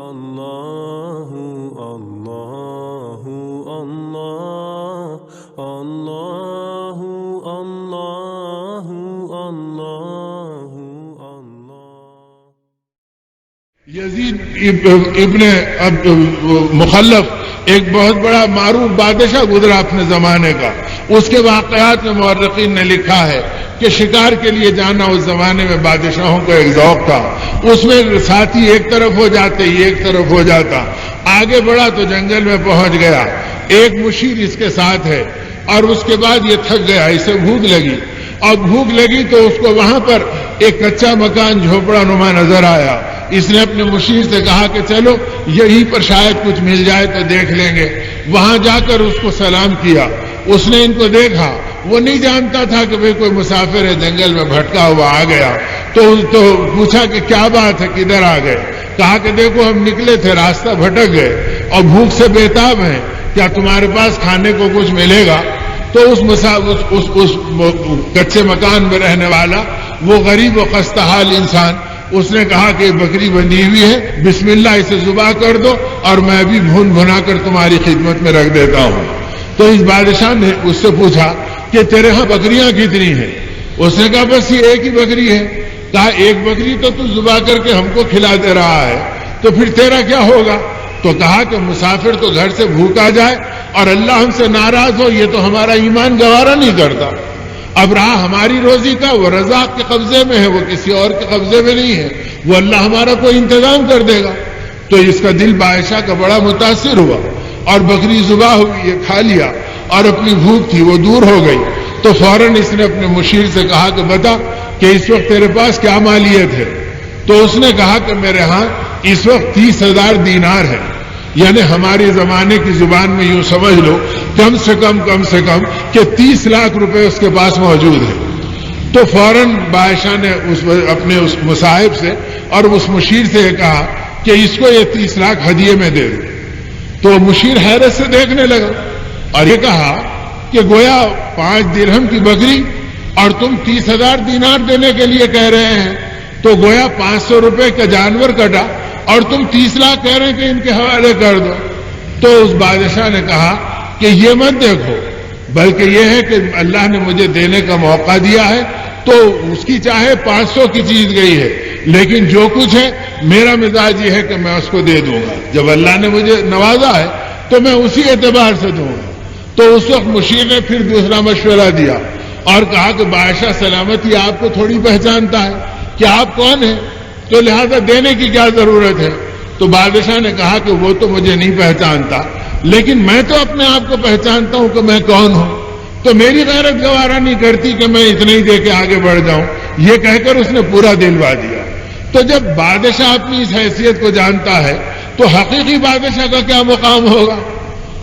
اللہ اللہ اللہ اللہ اللہ اللہ اللہ۔ یزید ابن مخلف ایک بہت بڑا معروف بادشاہ گزرا اپنے زمانے کا۔ اس کے واقعات میں مورخین نے لکھا ہے کہ شکار کے لیے جانا اس زمانے میں بادشاہوں کا ایک ذوق تھا۔ اس میں ساتھی ایک طرف ہو جاتے، یہ ایک طرف ہو جاتا۔ آگے بڑھا تو جنگل میں پہنچ گیا، ایک مشیر اس کے ساتھ ہے، اور اس کے بعد یہ تھک گیا، اسے بھوک لگی، اور بھوک لگی تو اس کو وہاں پر ایک کچا مکان جھوپڑا نما نظر آیا۔ اس نے اپنے مشیر سے کہا کہ چلو یہیں پر شاید کچھ مل جائے تو دیکھ لیں گے۔ وہاں جا کر اس کو سلام کیا۔ اس نے ان کو دیکھا، وہ نہیں جانتا تھا کہ بھئی کوئی مسافر ہے، جنگل میں بھٹکا ہوا آ گیا، تو پوچھا کہ کیا بات ہے، کدھر آ گئے؟ کہا کہ دیکھو ہم نکلے تھے، راستہ بھٹک گئے اور بھوک سے بےتاب ہیں، کیا تمہارے پاس کھانے کو کچھ ملے گا؟ تو اس کچے مکان میں رہنے والا وہ غریب و خستہ حال انسان، اس نے کہا کہ بکری بندھی ہوئی ہے، بسم اللہ اسے ذبح کر دو اور میں بھی بھون بھنا کر تمہاری خدمت میں رکھ دیتا ہوں۔ تو اس بادشاہ نے اس سے پوچھا کہ تیرے ہاں بکریاں کتنی ہیں؟ اس نے کہا بس یہ ایک ہی بکری ہے۔ کہا ایک بکری تو ذبح کر کے ہم کو کھلا دے رہا ہے، تو پھر تیرا کیا ہوگا؟ تو کہا کہ مسافر تو گھر سے بھوکا جائے اور اللہ ہم سے ناراض ہو، یہ تو ہمارا ایمان گوارا نہیں کرتا۔ اب رہا ہماری روزی کا، وہ رزاق کے قبضے میں ہے، وہ کسی اور کے قبضے میں نہیں ہے، وہ اللہ ہمارا کوئی انتظام کر دے گا۔ تو اس کا دل بادشاہ کا بڑا متاثر ہوا، اور بکری ذبح ہوئی، یہ کھا لیا، اور اپنی بھوک تھی وہ دور ہو گئی۔ تو فوراً اس نے اپنے مشیر سے کہا کہ بتا کہ اس وقت تیرے پاس کیا مالیت ہے؟ تو اس نے کہا کہ میرے ہاں اس وقت 30,000 دینار ہے، یعنی ہمارے زمانے کی زبان میں یوں سمجھ لو کم سے کم کہ 30 لاکھ روپے اس کے پاس موجود ہے۔ تو فوراً بادشاہ نے اپنے اس مصاحب سے اور اس مشیر سے یہ کہا کہ اس کو یہ 30 لاکھ ہدیے میں دے دو۔ تو مشیر حیرت سے دیکھنے لگا اور یہ کہا کہ گویا 5 درہم کی بکری اور تم 30,000 دینار دینے کے لیے کہہ رہے ہیں، تو گویا 500 روپے کا جانور کٹا اور تم 30 لاکھ کہہ رہے ہیں کہ ان کے حوالے کر دو۔ تو اس بادشاہ نے کہا کہ یہ مت دیکھو، بلکہ یہ ہے کہ اللہ نے مجھے دینے کا موقع دیا ہے، تو اس کی چاہے 500 کی چیز گئی ہے، لیکن جو کچھ ہے میرا مزاج یہ ہے کہ میں اس کو دے دوں گا۔ جب اللہ نے مجھے نوازا ہے تو میں اسی اعتبار سے دوں گا۔ تو اس وقت مشیر نے پھر دوسرا مشورہ دیا اور کہا کہ بادشاہ سلامتی آپ کو تھوڑی پہچانتا ہے کہ آپ کون ہیں، تو لہذا دینے کی کیا ضرورت ہے؟ تو بادشاہ نے کہا کہ وہ تو مجھے نہیں پہچانتا، لیکن میں تو اپنے آپ کو پہچانتا ہوں کہ میں کون ہوں، تو میری غیرت گوارا نہیں کرتی کہ میں اتنا ہی دے کے آگے بڑھ جاؤں۔ یہ کہہ کر اس نے پورا دلوا دیا۔ تو جب بادشاہ اپنی اس حیثیت کو جانتا ہے تو حقیقی بادشاہ کا کیا مقام ہوگا؟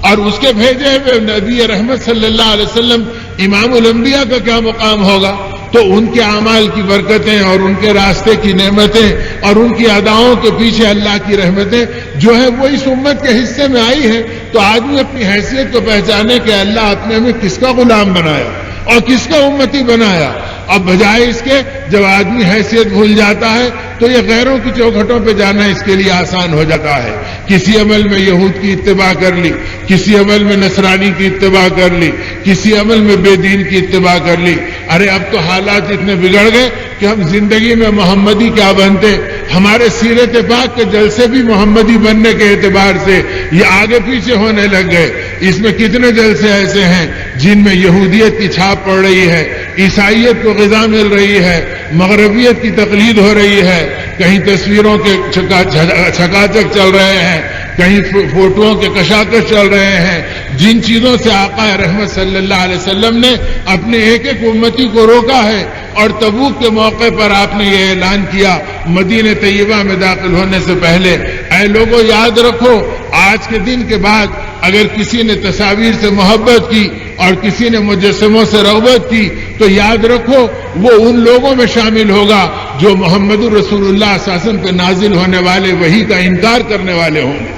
اور اس کے بھیجے ہوئے نبی رحمت صلی اللہ علیہ وسلم امام الانبیاء کا کیا مقام ہوگا؟ تو ان کے اعمال کی برکتیں اور ان کے راستے کی نعمتیں اور ان کی اداؤں کے پیچھے اللہ کی رحمتیں جو ہے وہ اس امت کے حصے میں آئی ہیں۔ تو آدمی اپنی حیثیت کو پہچانے کہ اللہ اپنے میں کس کا غلام بنایا اور کس کا امتی بنایا۔ اب بجائے اس کے جب آدمی حیثیت بھول جاتا ہے تو یہ غیروں کی چوکھٹوں پہ جانا اس کے لیے آسان ہو جاتا ہے۔ کسی عمل میں یہود کی اتباع کر لی، کسی عمل میں نصرانی کی اتباع کر لی، کسی عمل میں بے دین کی اتباع کر لی۔ ارے اب تو حالات اتنے بگڑ گئے کہ ہم زندگی میں محمدی کیا بنتے، ہمارے سیرت پاک کے جلسے بھی محمدی بننے کے اعتبار سے یہ آگے پیچھے ہونے لگ گئے۔ اس میں کتنے جلسے ایسے ہیں جن میں یہودیت کی چھاپ پڑ رہی ہے، عیسائیت کو غذا مل رہی ہے، مغربیت کی تقلید ہو رہی ہے، کہیں تصویروں کے چھکاچک چل رہے ہیں، کہیں فوٹوؤں کے کشاکش چل رہے ہیں۔ جن چیزوں سے آقا رحمت صلی اللہ علیہ وسلم نے اپنے ایک ایک امتی کو روکا ہے، اور تبوک کے موقع پر آپ نے یہ اعلان کیا مدینہ طیبہ میں داخل ہونے سے پہلے، اے لوگوں یاد رکھو آج کے دن کے بعد اگر کسی نے تصاویر سے محبت کی اور کسی نے مجسموں سے رغبت کی تو یاد رکھو وہ ان لوگوں میں شامل ہوگا جو محمد رسول اللہ صلی اللہ علیہ وسلم پہ نازل ہونے والے وحی کا انکار کرنے والے ہوں گے۔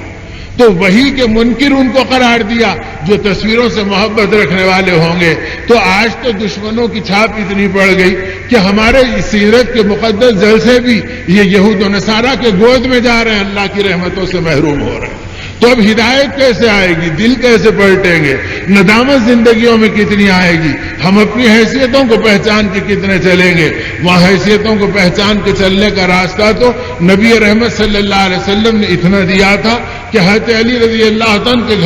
تو وہی کے منکر ان کو قرار دیا جو تصویروں سے محبت رکھنے والے ہوں گے. تو آج تو دشمنوں کی چھاپ اتنی پڑ گئی کہ ہمارے سیرت کے مقدس جلسے بھی یہ یہود و نصارہ کے گود میں جا رہے ہیں، اللہ کی رحمتوں سے محروم ہو رہے ہیں. تو اب ہدایت کیسے آئے گی؟ دل کیسے پلٹیں گے؟ ندامت زندگیوں میں کتنی آئے گی؟ ہم اپنی حیثیتوں کو پہچان کے کتنے چلیں گے؟ وہاں حیثیتوں کو پہچان کے چلنے کا راستہ تو نبی رحمت صلی اللہ علیہ وسلم نے اتنا دیا تھا کہ حضرت علی رضی اللہ عنہ کے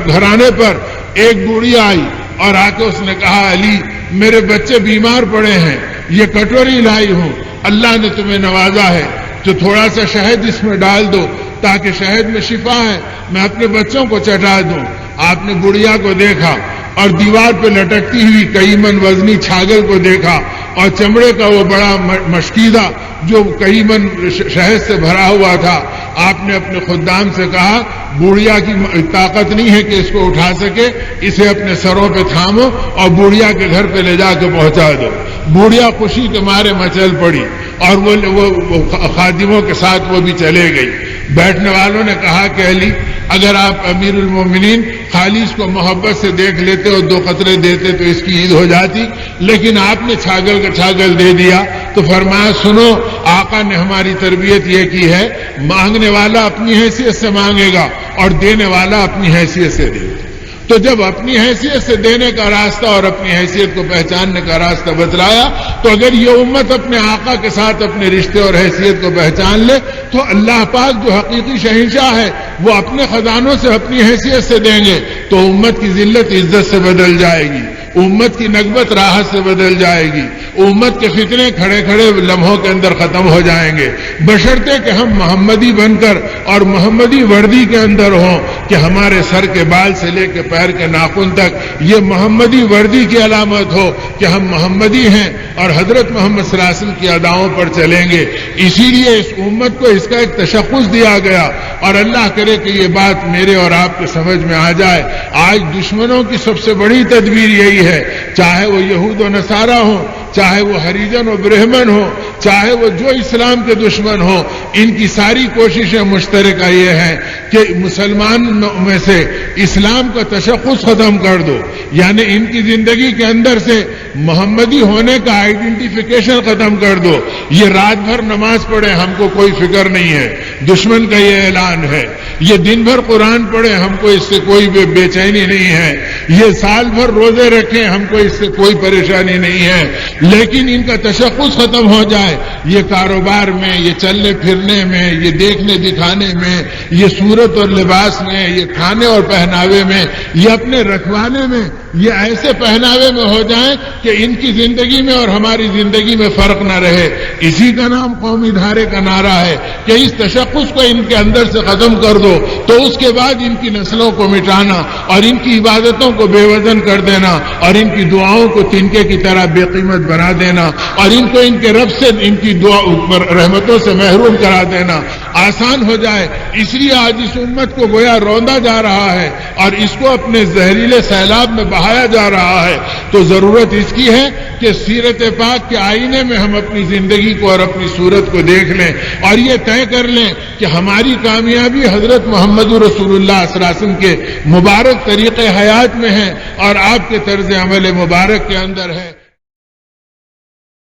گھرانے پر ایک بوڑھی آئی اور آ کے اس نے کہا، علی میرے بچے بیمار پڑے ہیں، یہ کٹوری لائی ہوں، اللہ نے تمہیں نوازا ہے تو تھوڑا سا شہد اس میں ڈال دو تاکہ شہد میں شفا ہے، میں اپنے بچوں کو چٹا دوں. آپ نے بڑھیا کو دیکھا اور دیوار پہ لٹکتی ہوئی کئی من وزنی چھاگل کو دیکھا اور چمڑے کا وہ بڑا مشکیزہ جو کئی من شہد سے بھرا ہوا تھا. آپ نے اپنے خدام سے کہا، بوڑھیا کی طاقت نہیں ہے کہ اس کو اٹھا سکے، اسے اپنے سروں پہ تھامو اور بوڑھیا کے گھر پہ لے جا کے پہنچا دو. بوڑھیا خوشی کے مارے مچل پڑی اور وہ خادموں کے ساتھ وہ بھی چلے گئی. بیٹھنے والوں نے کہا کہ علی اگر آپ امیر المومنین خالی اس کو محبت سے دیکھ لیتے اور 2 قطرے دیتے تو اس کی عید ہو جاتی، لیکن آپ نے چھاگل کا چھاگل دے دیا. تو فرمایا، سنو آقا نے ہماری تربیت یہ کی ہے، مانگنے والا اپنی حیثیت سے مانگے گا اور دینے والا اپنی حیثیت سے دے گا. تو جب اپنی حیثیت سے دینے کا راستہ اور اپنی حیثیت کو پہچاننے کا راستہ بتلایا، تو اگر یہ امت اپنے آقا کے ساتھ اپنے رشتے اور حیثیت کو پہچان لے تو اللہ پاک جو حقیقی شہنشاہ ہے وہ اپنے خزانوں سے اپنی حیثیت سے دیں گے تو امت کی ذلت عزت سے بدل جائے گی، امت کی نغبت راحت سے بدل جائے گی، امت کے فتنے کھڑے کھڑے لمحوں کے اندر ختم ہو جائیں گے، بشرطے کہ ہم محمدی بن کر اور محمدی وردی کے اندر ہوں کہ ہمارے سر کے بال سے لے کے پیر کے ناخن تک یہ محمدی وردی کی علامت ہو کہ ہم محمدی ہیں اور حضرت محمد صلی اللہ علیہ وسلم کی اداؤں پر چلیں گے. اسی لیے اس امت کو اس کا ایک تشخص دیا گیا اور اللہ کرے کہ یہ بات میرے اور آپ کے سمجھ میں آ جائے. آج دشمنوں کی سب سے بڑی تدبیر یہی ہے، چاہے وہ یہود و نصارہ ہوں، چاہے وہ ہریجن و برہمن ہو، چاہے وہ جو اسلام کے دشمن ہو، ان کی ساری کوششیں مشترکہ یہ ہیں کہ مسلمان میں سے اسلام کا تشخص ختم کر دو، یعنی ان کی زندگی کے اندر سے محمدی ہونے کا آئیڈینٹیفیکیشن ختم کر دو. یہ رات بھر نماز پڑھے ہم کو کوئی فکر نہیں ہے، دشمن کا یہ اعلان ہے. یہ دن بھر قرآن پڑھے ہم کو اس سے کوئی بے چینی نہیں ہے. یہ سال بھر روزے رکھیں ہم کو اس سے کوئی پریشانی نہیں ہے. لیکن ان کا تشخص ختم ہو جائے، یہ کاروبار میں، یہ چلنے پھرنے میں، یہ دیکھنے دکھانے میں، یہ صورت اور لباس میں، یہ کھانے اور پہناوے میں، یہ اپنے رکھوانے میں، یہ ایسے پہناوے میں ہو جائیں کہ ان کی زندگی میں اور ہماری زندگی میں فرق نہ رہے. اسی کا نام قومی دھارے کا نعرہ ہے کہ اس تشخص کو ان کے اندر سے ختم کر دو تو اس کے بعد ان کی نسلوں کو مٹانا اور ان کی عبادتوں کو بے وزن کر دینا اور ان کی دعاؤں کو تنکے کی طرح بے قیمت بنا دینا اور ان کو ان کے رب سے ان کی دعا رحمتوں سے محروم کرا دینا آسان ہو جائے. اس لیے آج اس امت کو گویا روندا جا رہا ہے اور اس کو اپنے زہریلے سیلاب میں بہایا جا رہا ہے. تو ضرورت اس کی ہے کہ سیرت پاک کے آئینے میں ہم اپنی زندگی کو اور اپنی صورت کو دیکھ لیں اور یہ طے کر لیں کہ ہماری کامیابی حضرت محمد رسول اللہ صلی اللہ علیہ وسلم کے مبارک طریقے حیات میں ہے اور آپ کے طرز عمل مبارک کے اندر ہے.